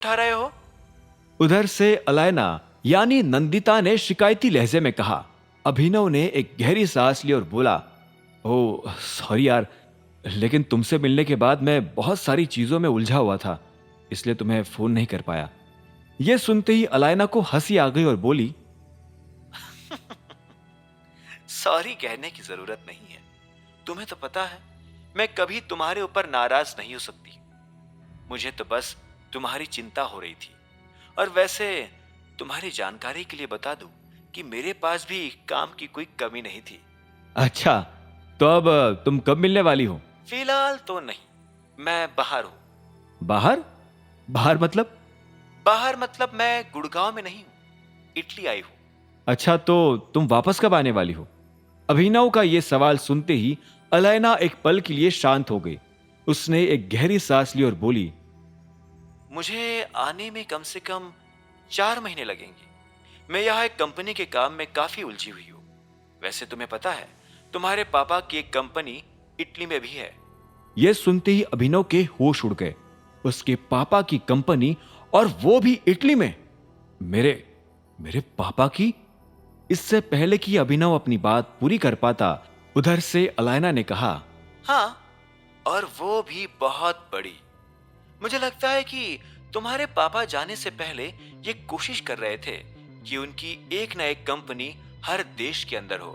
उठा रहे हो? उधर से अलायना यानी नंदिता ने शिकायती लहजे में कहा। अभिनव ने एक गहरी सांस ली और बोला, ओह सॉरी यार, लेकिन तुमसे मिलने के बाद मैं बहुत सारी चीजों में उलझा हुआ था, इसलिए तुम्हें फोन नहीं कर पाया। यह सुनते ही अलायना को हंसी आ गई और बोली, सॉरी कहने की जरूरत नहीं है। तुम्हें तो पता है मैं कभी तुम्हारे ऊपर नाराज नहीं हो सकती। मुझे तो बस तुम्हारी चिंता हो रही थी। और वैसे तुम्हारी जानकारी के लिए बता दूं कि मेरे पास भी काम की कोई कमी नहीं थी। अच्छा, तो अब तुम कब मिलने वाली हो? फिलहाल तो नहीं, मैं बाहर हूं। बाहर? बाहर मतलब? बाहर मतलब मैं गुड़गांव में नहीं हूं, इटली आई हूं। अच्छा, तो तुम वापस कब आने वाली हो? अभिनव का यह सवाल सुनते ही अलायना एक पल के लिए शांत हो गई। उसने एक गहरी सांस ली और बोली, मुझे आने में कम से कम 4 महीने लगेंगे। मैं यहाँ एक कंपनी के काम में काफी उलझी हुई हूँ। वैसे तुम्हें पता है तुम्हारे पापा की एक कंपनी इटली में भी है। यह सुनते ही अभिनव के होश उड़ गए। उसके पापा की कंपनी, और वो भी इटली में? मेरे मेरे पापा की? इससे पहले कि अभिनव अपनी बात पूरी कर पाता, उधर से अलायना ने कहा, हाँ, और वो भी बहुत बड़ी। मुझे लगता है कि तुम्हारे पापा जाने से पहले ये कोशिश कर रहे थे कि उनकी एक ना एक कंपनी हर देश के अंदर हो,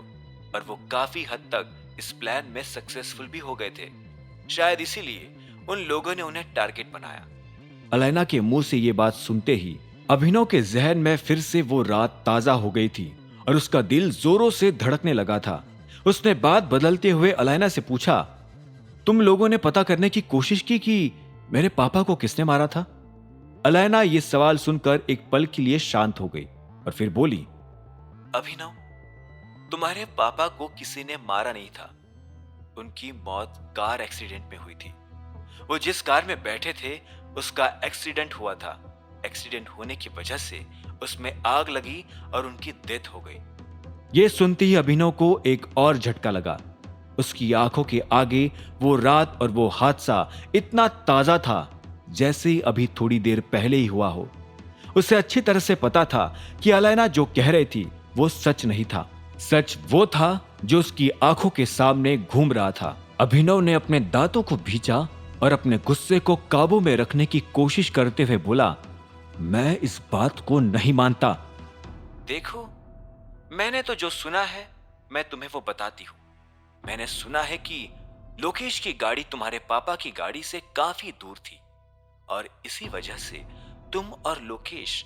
और वो काफी हद तक इस प्लान में सक्सेसफुल भी हो गए थे। शायद इसीलिए उन लोगों ने उन्हें टारगेट बनाया। अलायना के मुंह से यह बात सुनते ही अभिनव के जहन में फिर से वो रात ताजा हो गई थी और उसका दिल जोरों से धड़कने लगा था। उसने बात बदलते हुए अलायना से पूछा, तुम लोगों ने पता करने की कोशिश की कि मेरे पापा को किसने मारा था? अलायना ये सवाल सुनकर एक पल के लिए शांत हो गई और फिर बोली, अभिनव, तुम्हारे पापा को किसी ने मारा नहीं था। उनकी मौत कार एक्सीडेंट में हुई थी। वो जिस कार में बैठे थे उसका एक्सीडेंट हुआ था। एक्सीडेंट होने की वजह से उसमें आग लगी और उनकी डेथ हो गई। ये सुनते ही अभिनव को एक और झटका लगा। उसकी आंखों के आगे वो रात और वो हादसा इतना ताजा था जैसे अभी थोड़ी देर पहले ही हुआ हो। उसे अच्छी तरह से पता था कि अलायना जो कह रही थी वो सच नहीं था। सच वो था जो उसकी आंखों के सामने घूम रहा था। अभिनव ने अपने दांतों को भींचा और अपने गुस्से को काबू में रखने की कोशिश करते हुए बोला, मैं इस बात को नहीं मानता। देखो, मैंने तो जो सुना है मैं तुम्हें वो बताती हूँ। मैंने सुना है कि लोकेश की गाड़ी तुम्हारे पापा की गाड़ी से काफी दूर थी, और इसी वजह से तुम और लोकेश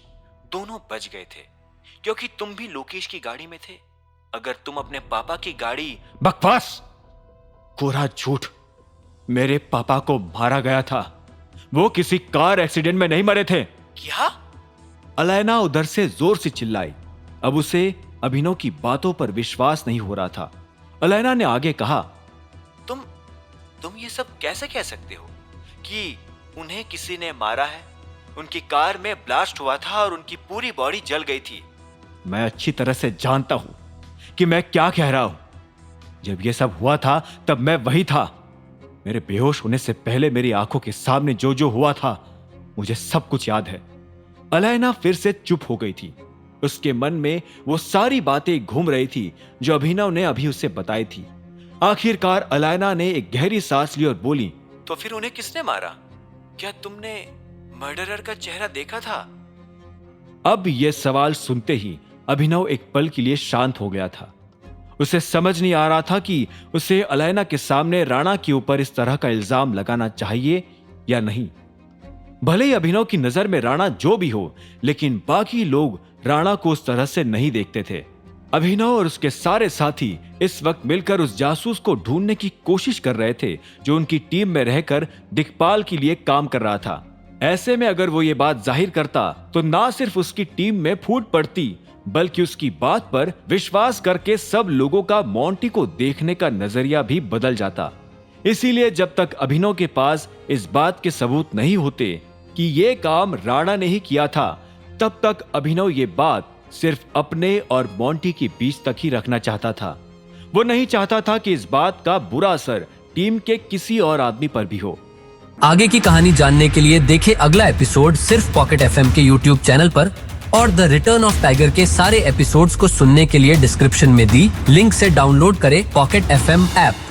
दोनों बच गए थे, क्योंकि तुम भी लोकेश की गाड़ी में थे। अगर तुम अपने पापा की गाड़ी... बकवास! कोरा झूठ! मेरे पापा को मारा गया था। वो किसी कार एक्सीडेंट में नहीं मरे थे। क्या? अलायना उधर से जोर से चिल्लाई। अब उसे अभिनव की बातों पर विश्वास नहीं हो रहा था। अलायना ने आगे कहा, तुम ये सब कैसे कह सकते हो कि उन्हें किसी ने मारा है? उनकी कार में ब्लास्ट हुआ था और उनकी पूरी बॉडी जल गई थी। मैं अच्छी तरह से जानता हूं कि मैं क्या कह रहा हूं। जब यह सब हुआ था तब मैं वही था। मेरे बेहोश होने से पहले मेरी आंखों के सामने जो जो हुआ था मुझे सब कुछ याद है। अलायना फिर से चुप हो गई थी। उसके मन में वो सारी बातें घूम रही थी जो अभिनव ने अभी उसे बताई थी। आखिरकार अलायना ने एक गहरी सांस ली और बोली, तो फिर उन्हें किसने मारा? क्या तुमने मर्डरर का चेहरा देखा था? अब यह सवाल सुनते ही अभिनव एक पल के लिए शांत हो गया था। उसे समझ नहीं आ रहा था कि उसे अलायना के सामने राणा के ऊपर इस तरह का इल्जाम लगाना चाहिए या नहीं। भले ही अभिनव की नजर में राणा जो भी हो, लेकिन बाकी लोग राणा को उस तरह से नहीं देखते थे। अभिनव और उसके सारे साथी इस वक्त मिलकर उस जासूस को ढूंढने की कोशिश कर रहे थे जो उनकी टीम में रहकर दिक्पाल के लिए काम कर रहा था। ऐसे में अगर वो ये बात जाहिर करता तो ना सिर्फ उसकी टीम में फूट पड़ती, बल्कि उसकी बात पर विश्वास करके सब लोगों का मोंटी को देखने का नजरिया भी बदल जाता। इसीलिए जब तक अभिनव के पास इस बात के सबूत नहीं होते कि ये काम राणा ने ही किया था, तब तक अभिनव ये बात सिर्फ अपने और मोंटी के बीच तक ही रखना चाहता था। वो नहीं चाहता था कि इस बात का बुरा असर टीम के किसी और आदमी पर भी हो। आगे की कहानी जानने के लिए देखें अगला एपिसोड सिर्फ पॉकेट एफएम के यूट्यूब चैनल पर और द रिटर्न ऑफ टाइगर के सारे एपिसोड्स को सुनने के लिए डिस्क्रिप्शन में दी लिंक से डाउनलोड करें पॉकेट एफएम ऐप।